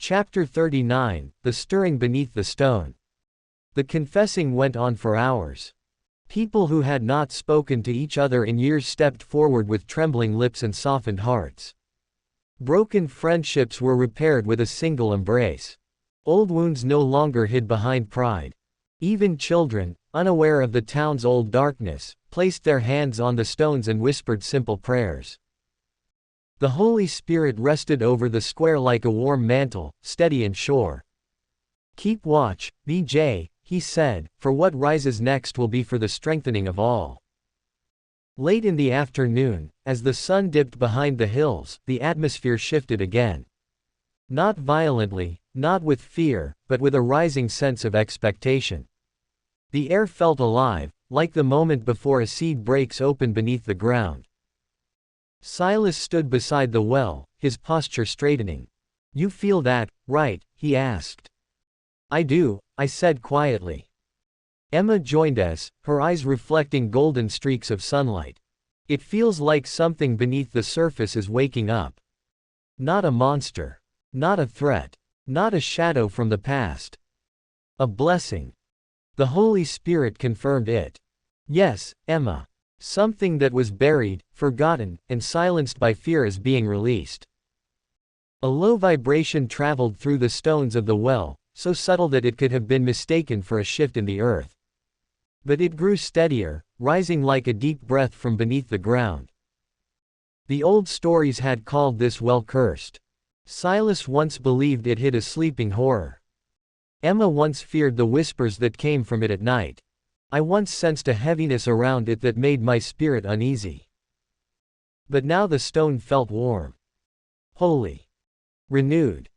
Chapter 39, The Stirring Beneath the Stone. The confessing went on for hours. People who had not spoken to each other in years stepped forward with trembling lips and softened hearts. Broken friendships were repaired with a single embrace. Old wounds no longer hid behind pride. Even children, unaware of the town's old darkness, placed their hands on the stones and whispered simple prayers. The Holy Spirit rested over the square like a warm mantle, steady and sure. "Keep watch, BJ," he said, "for what rises next will be for the strengthening of all." Late in the afternoon, as the sun dipped behind the hills, the atmosphere shifted again. Not violently, not with fear, but with a rising sense of expectation. The air felt alive, like the moment before a seed breaks open beneath the ground. Silas stood beside the well, his posture straightening. "You feel that, right?" he asked. "I do," I said quietly. Emma joined us, her eyes reflecting golden streaks of sunlight. "It feels like something beneath the surface is waking up. Not a monster. Not a threat. Not a shadow from the past. A blessing." The Holy Spirit confirmed it. "Yes, Emma. Something that was buried, forgotten, and silenced by fear is being released." A low vibration traveled through the stones of the well, so subtle that it could have been mistaken for a shift in the earth. But it grew steadier, rising like a deep breath from beneath the ground. The old stories had called this well cursed. Silas once believed it hid a sleeping horror. Emma once feared the whispers that came from it at night. I once sensed a heaviness around it that made my spirit uneasy. But now the stone felt warm. Holy. Renewed.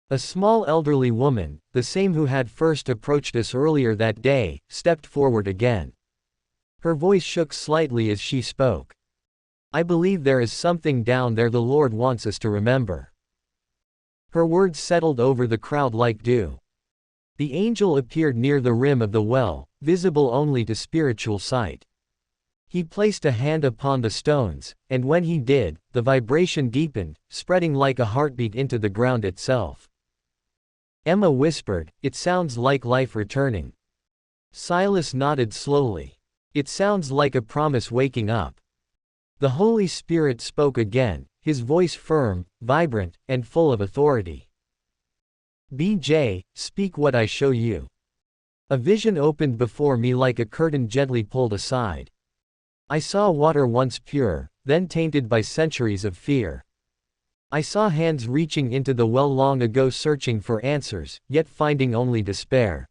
A small elderly woman, the same who had first approached us earlier that day, stepped forward again. Her voice shook slightly as she spoke. "I believe there is something down there the Lord wants us to remember." Her words settled over the crowd like dew. The angel appeared near the rim of the well, visible only to spiritual sight. He placed a hand upon the stones, and when he did, the vibration deepened, spreading like a heartbeat into the ground itself. Emma whispered, "It sounds like life returning." Silas nodded slowly. "It sounds like a promise waking up." The Holy Spirit spoke again, his voice firm, vibrant, and full of authority. "BJ, speak what I show you." A vision opened before me like a curtain gently pulled aside. I saw water once pure, then tainted by centuries of fear. I saw hands reaching into the well long ago searching for answers, yet finding only despair.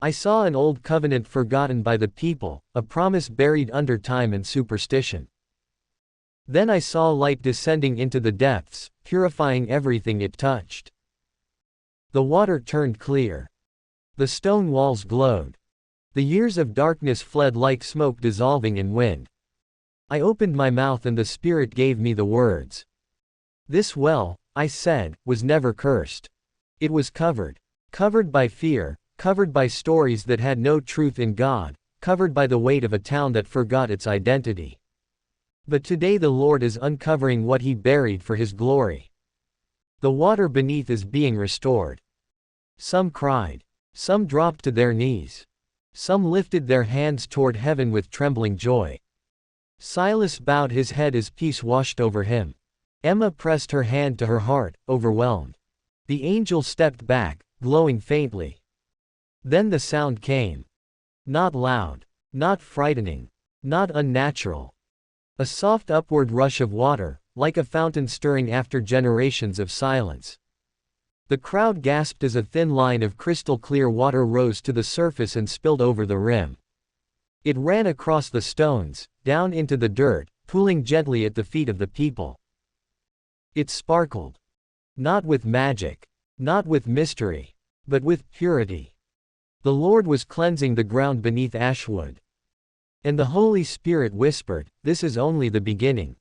I saw an old covenant forgotten by the people, a promise buried under time and superstition. Then I saw light descending into the depths, purifying everything it touched. The water turned clear. The stone walls glowed. The years of darkness fled like smoke dissolving in wind. I opened my mouth and the Spirit gave me the words. "This well," I said, "was never cursed. It was covered. Covered by fear, covered by stories that had no truth in God, covered by the weight of a town that forgot its identity. But today the Lord is uncovering what He buried for His glory. The water beneath is being restored." Some cried. Some dropped to their knees. Some lifted their hands toward heaven with trembling joy. Silas bowed his head as peace washed over him. Emma pressed her hand to her heart, overwhelmed. The angel stepped back, glowing faintly. Then the sound came. Not loud. Not frightening. Not unnatural. A soft upward rush of water, like a fountain stirring after generations of silence. The crowd gasped as a thin line of crystal-clear water rose to the surface and spilled over the rim. It ran across the stones, down into the dirt, pooling gently at the feet of the people. It sparkled. Not with magic. Not with mystery. But with purity. The Lord was cleansing the ground beneath AshWood. And the Holy Spirit whispered, "This is only the beginning."